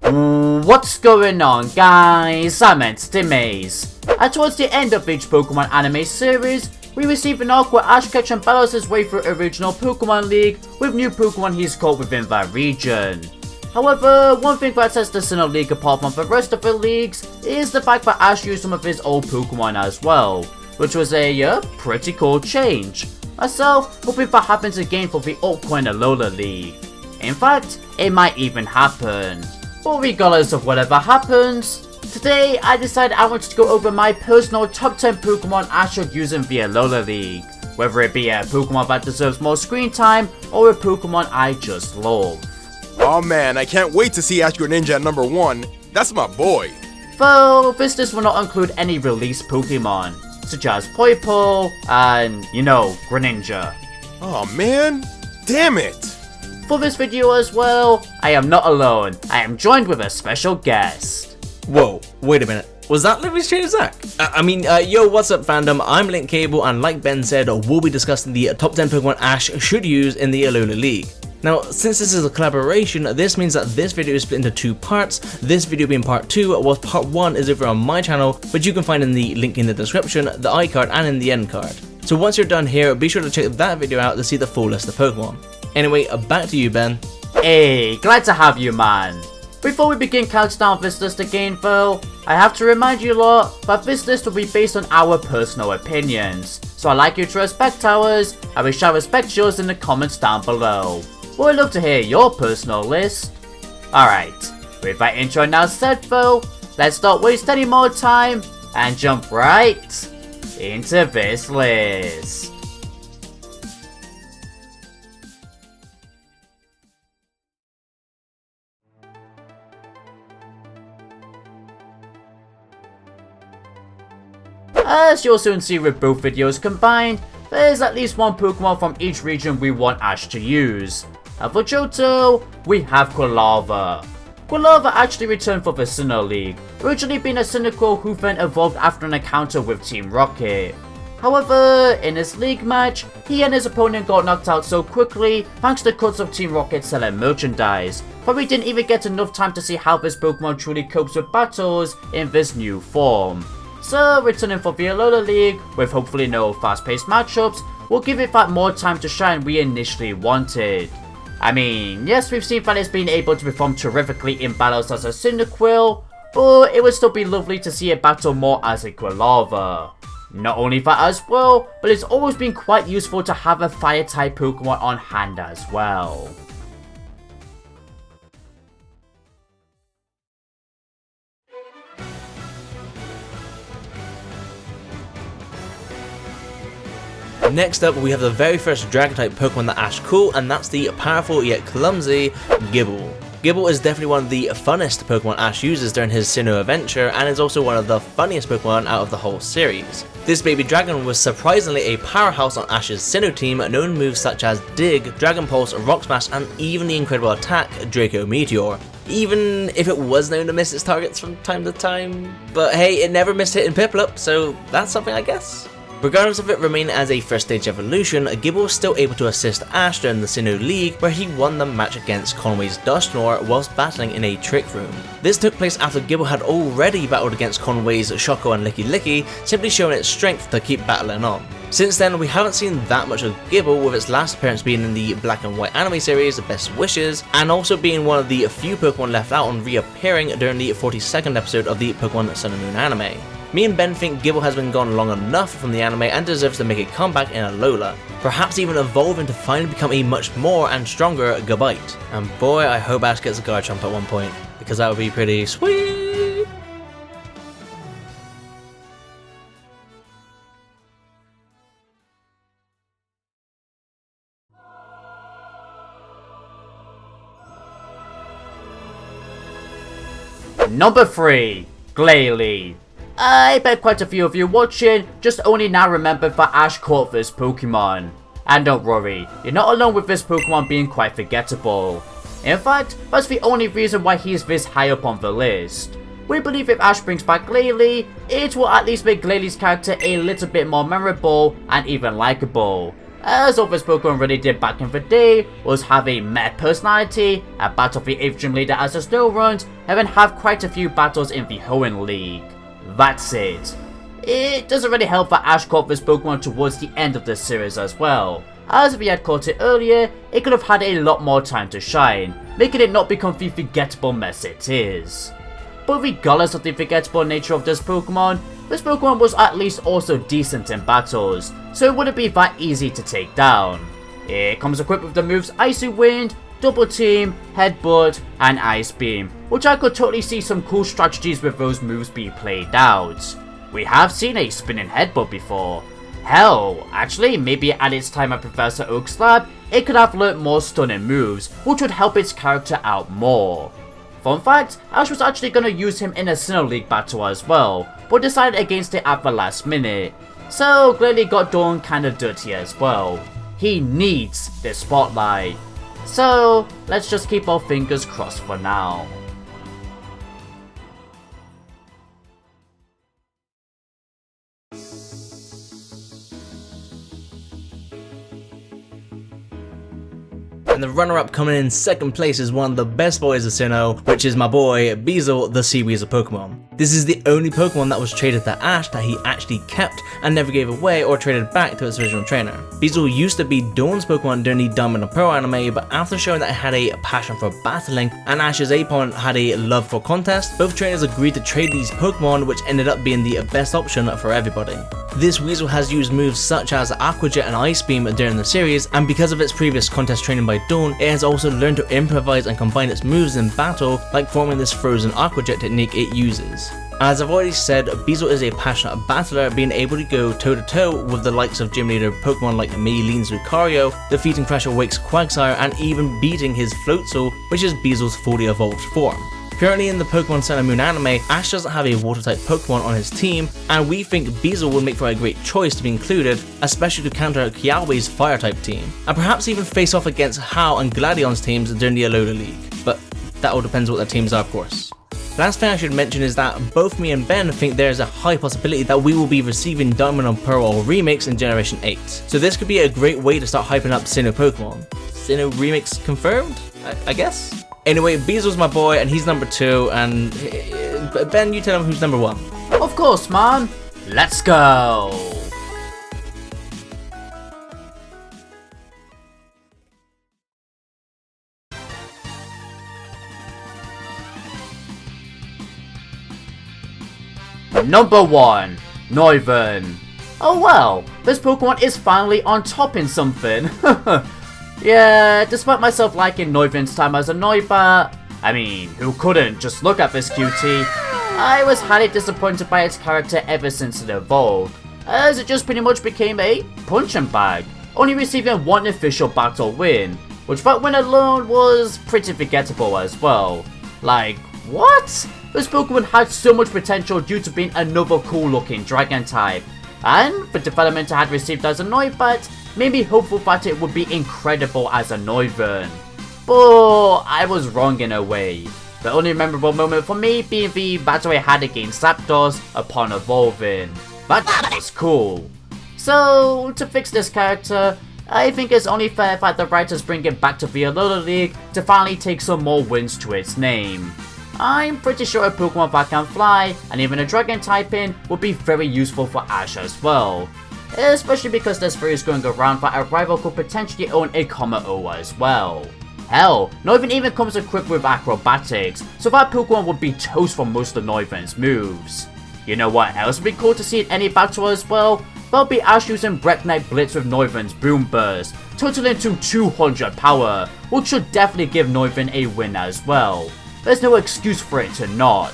What's going on, guys? I'm Maze. And towards the end of each Pokemon anime series, we receive an arc where Ash Ketchum battles his way through original Pokemon League with new Pokemon he's caught within that region. However, one thing that sets the Sinnoh League apart from the rest of the leagues is the fact that Ash used some of his old Pokemon as well, which was a pretty cool change. Myself, hoping that happens again for the upcoming Alola League. In fact, it might even happen. But regardless of whatever happens, today I decided I wanted to go over my personal top 10 Pokemon I should use in the Alola League. Whether it be a Pokemon that deserves more screen time, or a Pokemon I just love. Oh man, I can't wait to see Ash Greninja at number 1. That's my boy. Though, this list will not include any released Pokemon, such as Poipole and, Greninja. Oh man, damn it. For this video as well, I am not alone. I am joined with a special guest. Whoa, wait a minute. Was that literally straight as Zach? Yo, what's up fandom? I'm Link Cable, and like Ben said, we'll be discussing the top 10 Pokemon Ash should use in the Alola League. Now, since this is a collaboration, this means that this video is split into 2 parts, this video being part 2, whilst part 1 is over on my channel, which you can find in the link in the description, the iCard, and in the end card. So once you're done here, be sure to check that video out to see the full list of Pokemon. Anyway, back to you, Ben. Hey, glad to have you, man. Before we begin counting down this list again though, I have to remind you lot that this list will be based on our personal opinions, so I'd like you to respect ours, and we shall respect yours in the comments down below. We'd love to hear your personal list. Alright, with that intro now said though, let's not waste any more time and jump right into this list. As you'll soon see with both videos combined, there's at least one Pokemon from each region we want Ash to use. And for Johto, we have Quilava. Quilava actually returned for the Sinnoh League, originally being a Cyndaquil who then evolved after an encounter with Team Rocket. However, in his league match, he and his opponent got knocked out so quickly thanks to cuts of Team Rocket selling merchandise, but we didn't even get enough time to see how this Pokemon truly copes with battles in this new form. So, returning for the Alola League, with hopefully no fast-paced matchups, will give it that more time to shine we initially wanted. I mean, yes, we've seen that it's been able to perform terrifically in battles as a Cyndaquil, but it would still be lovely to see it battle more as a Quilava. Not only that as well, but it's always been quite useful to have a Fire-type Pokemon on hand as well. Next up, we have the very first Dragon-type Pokemon that Ash caught, and that's the powerful yet clumsy Gibble. Gibble is definitely one of the funnest Pokemon Ash uses during his Sinnoh adventure, and is also one of the funniest Pokemon out of the whole series. This baby dragon was surprisingly a powerhouse on Ash's Sinnoh team, knowing moves such as Dig, Dragon Pulse, Rock Smash, and even the incredible attack Draco Meteor. Even if it was known to miss its targets from time to time, but hey, it never missed hitting Piplup, so that's something I guess. Regardless of it remaining as a first stage evolution, Gibble was still able to assist Ash during the Sinnoh League, where he won the match against Conway's Dusknoir whilst battling in a trick room. This took place after Gibble had already battled against Conway's Shocko and Licky, simply showing its strength to keep battling on. Since then, we haven't seen that much of Gibble, with its last appearance being in the Black and White anime series, Best Wishes, and also being one of the few Pokemon left out on reappearing during the 42nd episode of the Pokemon Sun and Moon anime. Me and Ben think Gibble has been gone long enough from the anime and deserves to make a comeback in Alola, perhaps even evolving to finally become a much more and stronger Gabite. And boy, I hope Ash gets a Garchomp at one point, because that would be pretty sweet! Number 3, Glalie. I bet quite a few of you watching just only now remembered that Ash caught this Pokemon. And don't worry, you're not alone with this Pokemon being quite forgettable. In fact, that's the only reason why he's this high up on the list. We believe if Ash brings back Glalie, it will at least make Glalie's character a little bit more memorable and even likable. as all this Pokemon really did back in the day was have a meh personality, a battle for the 8th gym leader as the snow runs, and then have quite a few battles in the Hoenn League. That's it. It doesn't really help that Ash caught this Pokemon towards the end of the series as well, as if he had caught it earlier, it could have had a lot more time to shine, making it not become the forgettable mess it is. But regardless of the forgettable nature of this Pokemon was at least also decent in battles, so it wouldn't be that easy to take down. It comes equipped with the moves Icy Wind, Double Team, Headbutt, and Ice Beam, which I could totally see some cool strategies with those moves be played out. We have seen a spinning Headbutt before. Hell, actually maybe at its time at Professor Oak's lab, it could have learnt more stunning moves, which would help its character out more. Fun fact, Ash was actually going to use him in a Sinnoh League battle as well, but decided against it at the last minute. So Glalie got done kinda dirty as well. He needs the spotlight. So let's just keep our fingers crossed for now. And the runner-up coming in second place is one of the best boys of Sinnoh, which is my boy, Beezle, the Seaweasel Pokemon. This is the only Pokemon that was traded to Ash that he actually kept and never gave away or traded back to its original trainer. Beezle used to be Dawn's Pokemon during the Diamond and Pearl anime, but after showing that it had a passion for battling and Ash's opponent had a love for contest, both trainers agreed to trade these Pokemon, which ended up being the best option for everybody. This Weasel has used moves such as Aqua Jet and Ice Beam during the series, and because of its previous contest training by Dawn, it has also learned to improvise and combine its moves in battle, like forming this frozen Aqua Jet technique it uses. As I've already said, Beezle is a passionate battler, being able to go toe-to-toe with the likes of gym leader Pokemon like Maylene's Lucario, defeating Pressure Wake's Quagsire, and even beating his Floatzel, which is Beezle's fully evolved form. Currently in the Pokemon Sun and Moon anime, Ash doesn't have a water-type Pokemon on his team, and we think Beezle would make for a great choice to be included, especially to counter Kiawe's Fire-type team, and perhaps even face off against Hau and Gladion's teams during the Alola League, but that all depends what their teams are, of course. Last thing I should mention is that both me and Ben think there is a high possibility that we will be receiving Diamond and Pearl remakes in Generation 8, so this could be a great way to start hyping up Sinnoh Pokemon. Sinnoh remakes confirmed? I guess? Anyway, Beezle's my boy, and he's number 2, and Ben, you tell him who's number 1. Of course, man. Let's go. Number 1, Noivern. Oh well, this Pokemon is finally on top in something. Yeah, despite myself liking Noivern's time as a Noibat, I mean, who couldn't just look at this cutie, I was highly disappointed by its character ever since it evolved, as it just pretty much became a punching bag, only receiving one official battle win, which that win alone was pretty forgettable as well. Like, what? This Pokemon had so much potential due to being another cool looking dragon type, and the development I had received as a Noibat made me hopeful that it would be incredible as a Noivern. But I was wrong in a way. The only memorable moment for me being the battle I had against Zapdos upon evolving. That was cool. So, to fix this character, I think it's only fair that the writers bring it back to the Alola League to finally take some more wins to its name. I'm pretty sure a Pokemon that can fly, and even a Dragon typing, would be very useful for Ash as well. Especially because there's theories going around that a rival could potentially own a Comet-O as well. Hell, Noivern even comes equipped with acrobatics, so that Pokemon would be toast for most of Noivern's moves. You know what else would be cool to see in any battle as well? That'll be Ash using Breakneck Blitz with Noivern's Boom Burst, totaling to 200 power, which should definitely give Noivern a win as well. There's no excuse for it to not.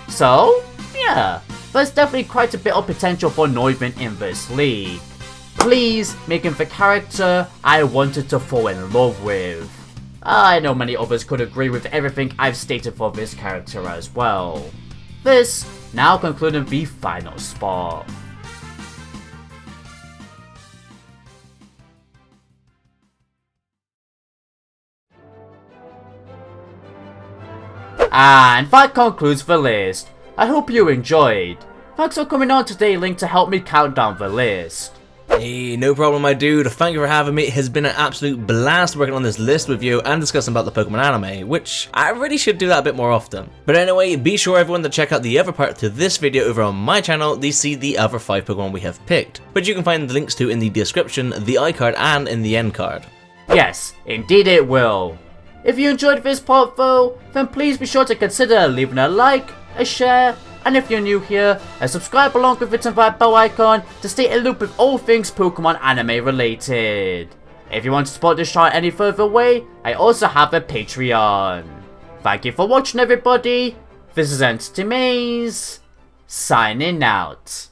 So, yeah, there's definitely quite a bit of potential for Noivern in this league. Please make him the character I wanted to fall in love with. I know many others could agree with everything I've stated for this character as well. This now concluding the final spot. And that concludes the list. I hope you enjoyed. Thanks for coming on today, Link, to help me count down the list. Hey, no problem my dude, thank you for having me. It has been an absolute blast working on this list with you and discussing about the Pokemon anime, which I really should do that a bit more often. But anyway, be sure everyone to check out the other part to this video over on my channel to see the other 5 Pokemon we have picked, which you can find the links to in the description, the iCard and in the end card. Yes, indeed it will. If you enjoyed this part though, then please be sure to consider leaving a like, a share, and if you're new here, subscribe along with it and that bell icon to stay in loop with all things Pokemon anime related. If you want to support this channel any further way, I also have a Patreon. Thank you for watching everybody. This is Untitled Chapter, signing out.